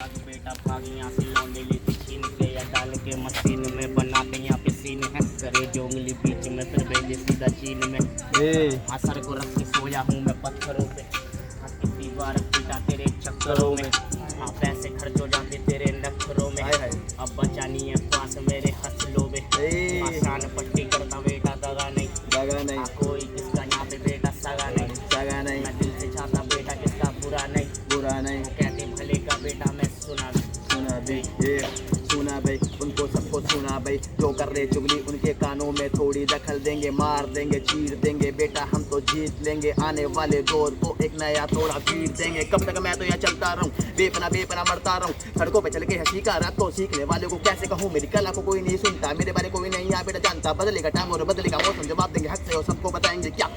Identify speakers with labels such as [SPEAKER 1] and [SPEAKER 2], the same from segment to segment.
[SPEAKER 1] बेटा भाग यहाँ से लौंडे लेती छीन के या डाल के मशीन में बनाते यहाँ पे सीन है करे जो उंगली बीच में फिर भेजे सीधा चीन में हाँ सर को रख के सोया हूँ मैं पत्थरों पे हाँ कितनी बार पीटा तेरे चक्करों में हाँ पैसे खर्च हो जाते तेरे नखरों में अब बचा नहीं है पास मेरे हंसलों में आसान पट्टी करता बेटा दगा नहीं कोई किसका यहाँ पे बेटा सगा नहीं मैं दिल से चाहता बेटा किसका बुरा नहीं कहते भले का बेटा मैं सुना
[SPEAKER 2] भाई उनको सबको सुना भाई जो कर रहे चुगली उनके कानों में थोड़ी दखल देंगे मार देंगे चीर देंगे बेटा हम तो जीत लेंगे आने वाले दौर को एक नया थोड़ा पीट देंगे कब तक मैं तो यहाँ चलता रहूँ बेपना मरता रहूँ सड़कों पे चल के सीखा रात को सीखने वाले को कैसे कहूँ मेरी कला को कोई नहीं सुनता मेरे बारे कोई नहीं यहाँ बेटा जानता बदलेगा टाइम और बदलेगा मौसम जवाब देंगे हक से और सबको बताएंगे क्या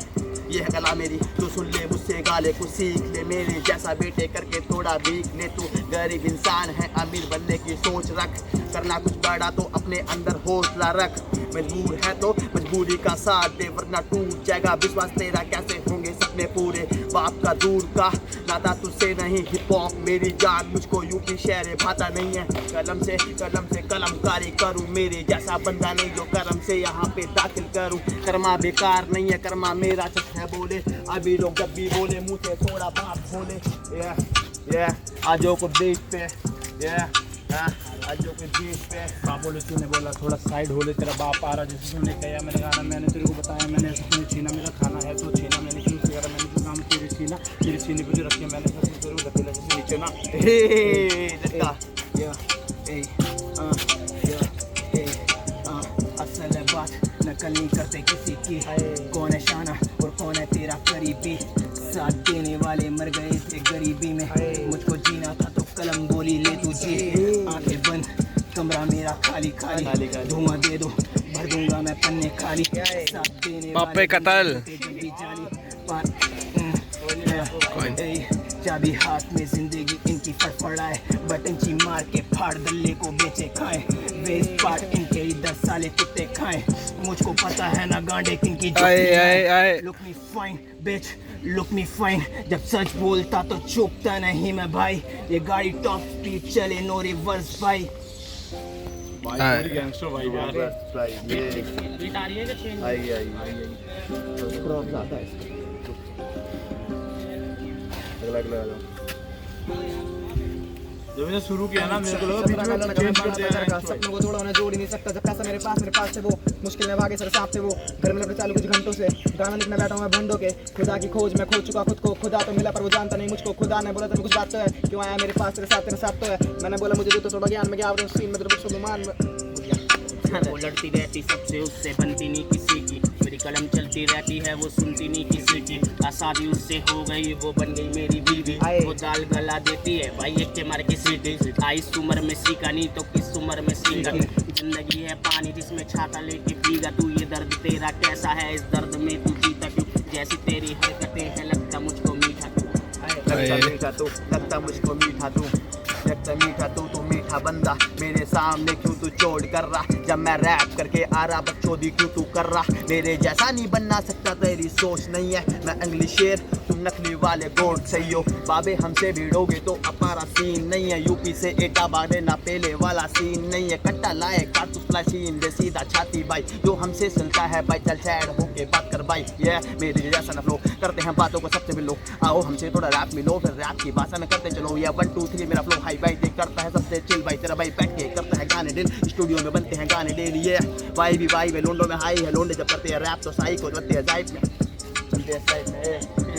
[SPEAKER 2] ये है कला मेरी तो सुन ले मुझसे गाले कुछ सीख ले मेरे जैसा बेटे करके थोड़ा भीख ले तू गरीब इंसान है अमीर बनने की सोच रख करना कुछ बड़ा तो अपने अंदर हौसला रख मजबूर है तो मजबूरी का साथ दे वरना टूट जाएगा विश्वास तेरा कैसे होंगे सपने पूरे बाप का दूर का नाता तुझसे नहीं हिप हॉप मेरी जान मुझको यूपी शहर भाता नहीं है कलम से कलमकारी करूँ मेरे जैसा बंदा नहीं जो करम से यहाँ पे दाखिल करूँ कर्मा बेकार नहीं है कर्मा मेरा सच है बोले अभी लोग जब भी बोले मुँह से थोड़ा बात बोले आजो को बीच पे आजो के बीच पे
[SPEAKER 3] बोले तूने बोला थोड़ा साइड हो ले तेरा बाप आ रहा जैसे तूने कहा मैंने कहा मैंने तेरे को बताया मैंने तूने छीना मेरा खाना है तो छीना मैंने क्यों करा मैंने तो काम तेरी छीनी मुझे रखी मैंने तेरे को धकेला जैसे नीचे ना
[SPEAKER 4] असल बात नकल नहीं करते किसी की कौन है शाना और कौन है तेरा करीबी साथ देने वाले मर गए थे गरीबी में मुझको जीना था तो कलम बोली ले तुझे आंखें बंद कमरा मेरा खाली धुआं दे दो भर दूंगा मैं पन्ने खाली साथ देने
[SPEAKER 5] पापे कतल
[SPEAKER 4] चाबी हाथ में जिंदगी इनकी फड़फड़ाए बटन ची मार के फाड़ दल्ले को बेचे खाए वेस्ट पार्ट इनके इधर साले कुत्ते खाए मुझको पता है ना गांडे किनकी लुक मी फाइन बिच लुक मी फाइन जब सच बोलता तो चुपता नहीं मैं भाई ये गाड़ी टॉप स्पीड चले नो रिवर्स भाई
[SPEAKER 3] गैंगस्टर भाई
[SPEAKER 1] बीट आ रही है कि चेंज
[SPEAKER 2] ड्रॉप आता है अगला
[SPEAKER 3] जब मैंने शुरू किया ना मेरे को लगा चेंज कर दिया
[SPEAKER 4] सपनों को जोड़ा उन्हें जोड़ ही नहीं सकता जब पैसा मेरे पास से वो मुश्किल में भागे सर सांप से वो घर में लपटे चालू कुछ घंटों से गाना लिखने बैठा हूँ मैं बंदों के खुदा की खोज में खो चुका खुद को खुदा तो मिला पर वो जानता नहीं मुझको खुदा ने बोला तेरे कुछ बात तो है क्यों आया मेरे पास तेरे साथ तो है मैंने बोला मुझे तो थोड़ा ज्ञान में क्या सीन में तेरे सुमान
[SPEAKER 1] वो लड़ती रहती सबसे उससे बनती नहीं किसी की मेरी कलम चलती रहती है वो सुनती नहीं किसी की शादी उससे हो गई वो बन गई मेरी बीवी वो दाल गला देती है भाई एक के मार के सीटी आई इस उम्र में सीखा नहीं तो किस उम्र में सीखा जिंदगी है पानी जिसमें छाता लेके पीगा तू ये दर्द तेरा कैसा है इस दर्द में तू जीता क्यों जैसी तेरी हरकतें हैं लगता मुझको मीठा
[SPEAKER 2] लगता मीठा तू मीठा बंदा मेरे सामने क्यों तू चोट कर रहा जब मैं रैप करके आ रहा बकचोदी क्यों तू कर रहा मेरे जैसा नहीं बनना सकता तेरी सोच नहीं है मैं इंग्लिश शेर तुम नकली वाले गोड सही हो बाबे हमसे भिड़ोगे तो हमारा सीन नहीं है यूपी से एटा बारे ना पेले वाला सीन नहीं है कट्टा लाए कारतूस लाशीन दे सीधा छाती भाई जो हमसे चलता है भाई चल सैड होके बात कर भाई ये मेरे जैसा न फ्लो करते हैं बातों को सबसे मिलो आओ हमसे थोड़ा रैप मिलो फिर रैप की भाषा में करते चलो या 1 2 3 मेरा फ्लो हाई भाई देख करता है सबसे चिल भाई तेरा भाई बैठ के करता है गाने दिल स्टूडियो में बनते हैं गाने डेली ये भाई भी भाई वे लोंडो में हाई है लोंडे जब करते हैं रैप तो साई को करते हैं जाइब में चलते हैं साइड में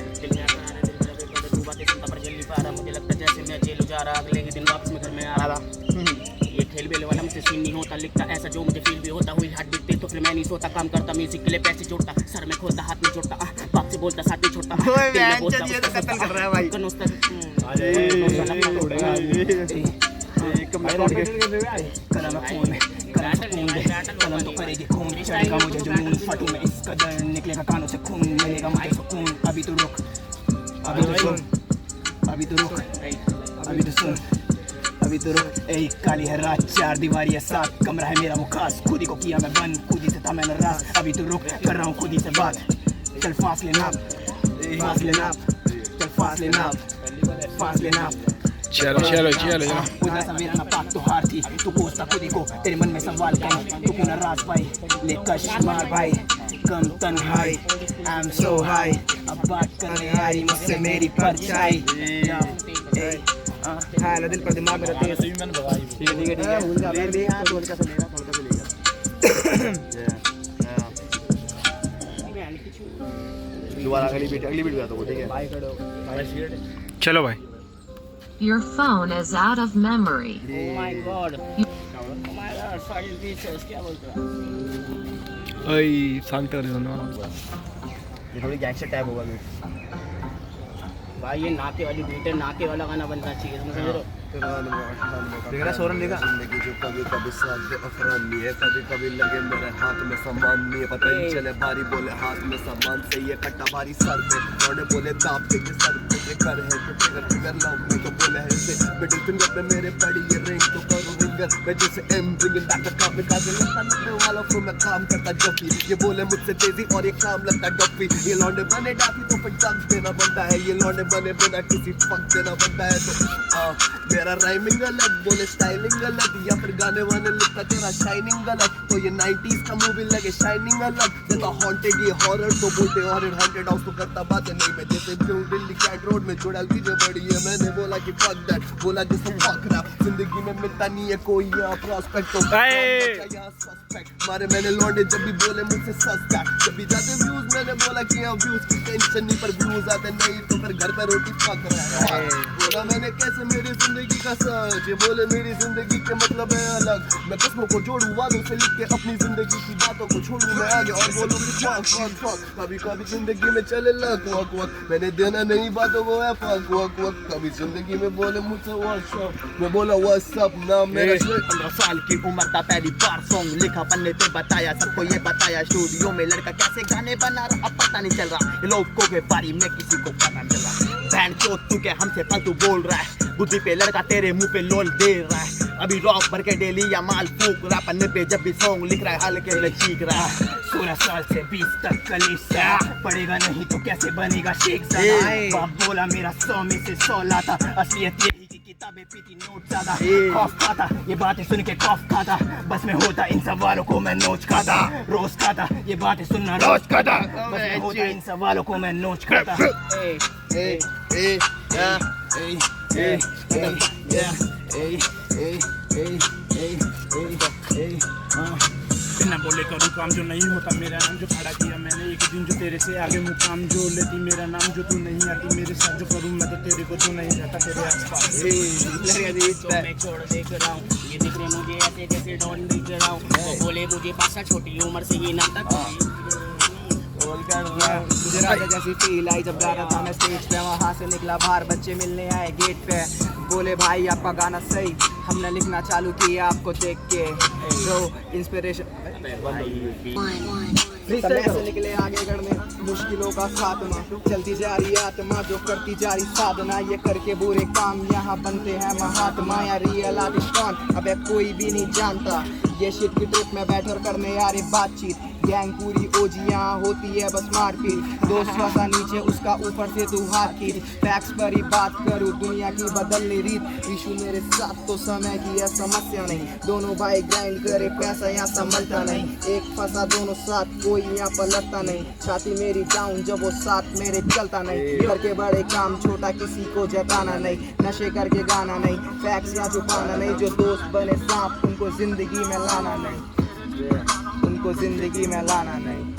[SPEAKER 1] मुझे लगता जैसे मैं जेल जा रहा अगले ही दिन वापस में घर में आ रहा ये खेल बेले वाला मुझसे सीन नहीं होता लिखता ऐसा जो मुझे फील भी होता हुई हाथ बीतते तो फिर मैं नहीं सोता काम करता म्यूजिक के लिए पैसे जोड़ता सर में खोलता हाथ में जोड़ता बाप से बोलता साथ में छोड़ता
[SPEAKER 2] ये तो कत्ल कर रहा है भाई
[SPEAKER 4] कलम तो करेगी खून चढ़ेगा मुझे जुनून फटू मैं इस कदर निकलेगा कानों से खून मिलेगा मुझे सुकून अभी तो रुक अभी तो रुक ए काली है रात 4 दीवारी है 7 कमरा है मेरा वो खास खुद ही को किया मैं बंद खुद ही से था मैंने रास अभी तो रुक कर रहा हूँ खुद ही से बात चल फासले नाप चल फासले नाप
[SPEAKER 3] चलो चलो चलो चलो
[SPEAKER 4] उधर सा मेरा ना पाक तो हार थी तू पूछता खुद ही को तेरे मन में सवाल कहीं तू क्यों ना राज पाई ले कश मार भाई कम तन्हाई आई एम सो हाई अब बात करने आई मुझसे मेरी परछाई हाँ दिल पर दिमाग मेरा तेज
[SPEAKER 3] सही मैंने भगाई
[SPEAKER 2] ठीक है ठीक है भूल जा ले थोड़ा सा लेगा दोबारा अगली बीट बता दो ठीक है
[SPEAKER 4] भाई खड़ो
[SPEAKER 3] चलो भाई
[SPEAKER 5] Your phone is out of memory.
[SPEAKER 1] Oh my god. Oh my god, sorry pieces, क्या बोल रहा है?
[SPEAKER 3] अई सांगते रहे ना
[SPEAKER 2] ये थोड़ी गैंगस्टर टाइप होगा बीट
[SPEAKER 1] भाई ये नाके वाली बीट है, नाके वाला गाना बनना चाहिए, समझ रहे हो?
[SPEAKER 2] देख रहा सोरन देखा
[SPEAKER 6] जिंदगी जो कभी कभी साथ दे अफरानी है कभी कभी लगे मेरे हाथ में सामान नहीं है पता नहीं चले भारी बोले हाथ में सामान से ये कट्टा भारी सर पे उन्होंने बोले दाब के सर पे कर है तो फिगर लव में तो बोले है से मिडिल फिंगर पे मेरे पड़ी ये रिंग तो करो रिंगर मैं जैसे एम ब्रिंगिंग बैक द काम में काजे लगता लगने वालों को मैं काम करता जब ये बोले मुझसे तेजी और ये काम लगता गप्पी ये लौंडे बने डाफी तो फिर जंग देना बनता है ये लौंडे बने बिना किसी फक देना बनता है तो मेरा राइमिंग अलग बोले स्टाइलिंग अलग या फिर गाने वाने लिखता तेरा शाइनिंग अलग तो ये 90s का मूवी लगे शाइनिंग अलग देता हॉन्टेड ये हॉरर तो बोलते हॉरर हॉन्टेड हाउस तो करता बातें नहीं मैं जैसे दिल्ली कैट रोड में चुड़ैल की जो बड़ी है मैंने बोला कि फक दैट बोला कि सब फक रहा जिंदगी में मिलता नहीं है कोई यहाँ प्रॉस्पेक्ट तो यहाँ सस्पेक्ट मारे मैंने लौंडे जब भी बोले मुझसे सस्ता जब भी जाते व्यूज मैंने बोला कि यहाँ व्यूज की टेंशन नहीं पर व्यूज आते नहीं तो फिर घर पे रोटी पक रहा है बोला मैंने कैसे मेरी जिंदगी का सच ये बोले मेरी जिंदगी के मतलब है अलग मैं किस्मों को जोड़ू वादों से लिख के अपनी जिंदगी की बातों को छोड़ू मैं आगे और बोलूँ कि फक कभी कभी जिंदगी में चले लग वक मैंने देना नहीं बातों को है फक कभी जिंदगी में बोले मुझसे व्हाट्सअप मैं बोला व्हाट्सअप नाम मेरा
[SPEAKER 2] 15 साल की उम्र था पहली बार सॉन्ग लिखा पन्ने पे बताया सबको ये बताया स्टूडियो में लड़का कैसे गाने बना रहा अब पता नहीं चल रहा ये लोगों के बारे में किसी को पता नहीं चल रहा बैंड चोट तू के हमसे फालतू बोल रहा है बुद्धि पे लड़का तेरे मुंह पे लोल दे रहा है अभी रॉक भर के डेली या माल फूक रहा पन्ने पे जब भी सॉन्ग लिख रहा है हल्के में चीख रहा है
[SPEAKER 4] 16 साल से 20 तक कलीसा पड़ेगा नहीं तो कैसे बनेगा शेख बाप बोला मेरा 100 में से 100 लाता असलियत यही की किताबें पीती नोट ज्यादा खौफ खाता ये बातें सुन के खौफ खाता बस में होता इन सवालों को मैं नोच खाता रोज खाता ये बातें सुनना रोज खाता बस में होता इन सवालों को मैं नोच खाता
[SPEAKER 3] बिना बोले करूँ काम जो नहीं होता मेरा नाम जो खड़ा किया मैंने एक दिन जो तेरे से आगे मुकाम जो लेती मेरा नाम जो तू नहीं आती मेरे साथ जो करूँ मैं तो तेरे को जो नहीं रहता तेरे आसपास
[SPEAKER 1] तो मैं छोड़ देख रहा हूँ ये दिख रहे मुझे ऐसे जैसे डॉन दिख रहा हूँ तो बोले मुझे पासा छोटी उम्र से ये नाटक
[SPEAKER 4] मुझे राजा जैसी फील आई जब गा रहा था मैं स्टेज पे वहाँ से निकला बाहर बच्चे मिलने आए गेट पे बोले भाई आपका गाना सही हमने लिखना चालू किया आपको देख के जो इंस्पिरेशन से निकले आगे गढ़ने मुश्किलों का खात्मा चलती जा रही आत्मा जो करती जा रही साधना ये करके बुरे काम यहाँ बनते हैं महात्मा या रियल आर्टिस्ट कौन अबे कोई भी नहीं जानता ये शिट की ट्रिप में बैठ कर करने यार गैंग गैंग पूरी ओजी यहाँ होती है बस मारपीट दोस्त फंसा नीचे उसका ऊपर से तू हाथ की फैक्स पर ही बात करूँ दुनिया की बदलने रीत इशू मेरे साथ तो समय की है समस्या नहीं दोनों भाई ग्राइंड करे पैसा यहाँ संभलता नहीं एक फंसा दोनों साथ कोई यहाँ पलटता नहीं छाती मेरी डाउन जब वो साथ मेरे चलता नहीं करके बड़े काम छोटा किसी को जताना नहीं नशे करके गाना नहीं फैक्स यहाँ छुपाना नहीं जो दोस्त बने सांप उनको जिंदगी में लाना नहीं उनको जिंदगी में लाना नहीं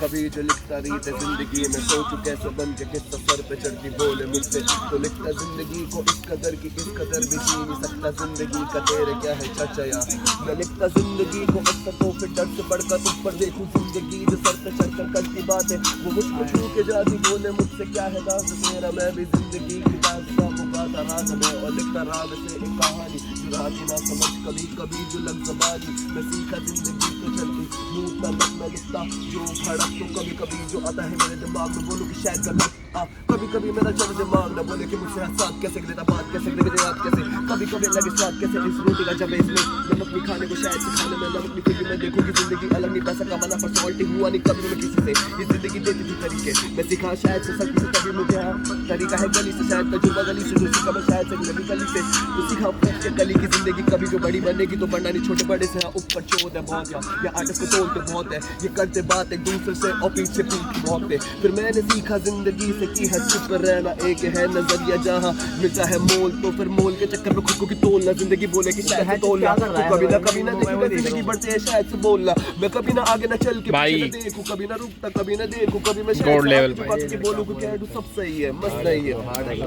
[SPEAKER 6] कभी जो लिखता रही थे जिंदगी में सोचू कैसे बन के किस सफर पे चढ़ती बोले मुझसे तो लिखता जिंदगी को इस कदर की किस कदर भी जी नहीं सकता जिंदगी का तेरे क्या है चचया मैं लिखता जिंदगी को अच्छा तो फिर डर से बढ़कर ऊपर देखूं जिंदगी जो सर पे चढ़कर करती बात है वो मुझको छू के जाती बोले मुझसे क्या है राज मेरा मैं भी जिंदगी की दास्तां को गाता राज में और लिखता राग से एक कहानी जो रात ना समझ कभी कभी जो लग जबानी मैं सीखा जिंदगी को चलती मुँह तलक मैं लिखता जो खड़ा तो कभी कभी जो आता है मेरे दिमाग में बोलूँ कि शायद गलत कभी कभी मेरा चल दिमाग न बोले कि मुझसे साथ कैसे लेता बात कैसे मेरी रात कैसे कभी कभी लगे स्वाद कैसे इस रोटी का जब इसमें नमक नहीं खाने को शायद से खाने में नमक नहीं फिर भी मैं देखूँ कि जिंदगी अलग नहीं पैसा कमाना पर सॉल्टी हुआ नहीं कभी मैं किसी से ये जिंदगी देती थी तरीके मैं सिखा शायद से सब किसी कभी मुझे तरीका है गली से शायद तजुर्बा गली से जो सीखा मैं शायद से गली गली से तो सीखा के गली की जिंदगी कभी जो बड़ी बनेगी तो बढ़ना नहीं छोटे बड़े से ऊपर चोट है बहुत या आर्टिस्ट को तोड़ते बहुत है ये करते बात एक दूसरे से और पीछे पीछे बहुत है फिर मैंने सीखा जिंदगी से की है चुप रहना एक है नजरिया जहाँ मिलता है मोल तो फिर मोल के चक्कर में खुद को भी तोड़ना जिंदगी बोले कि शायद से तोड़ना तो कभी ना देखी जिंदगी बढ़ते है शायद से बोलना मैं कभी ना आगे ना चल के पीछे देखूं कभी ना रुकता कभी ना देखूं कभी मैं शायद बोलूं कि क्या सब सही है मस्त नहीं है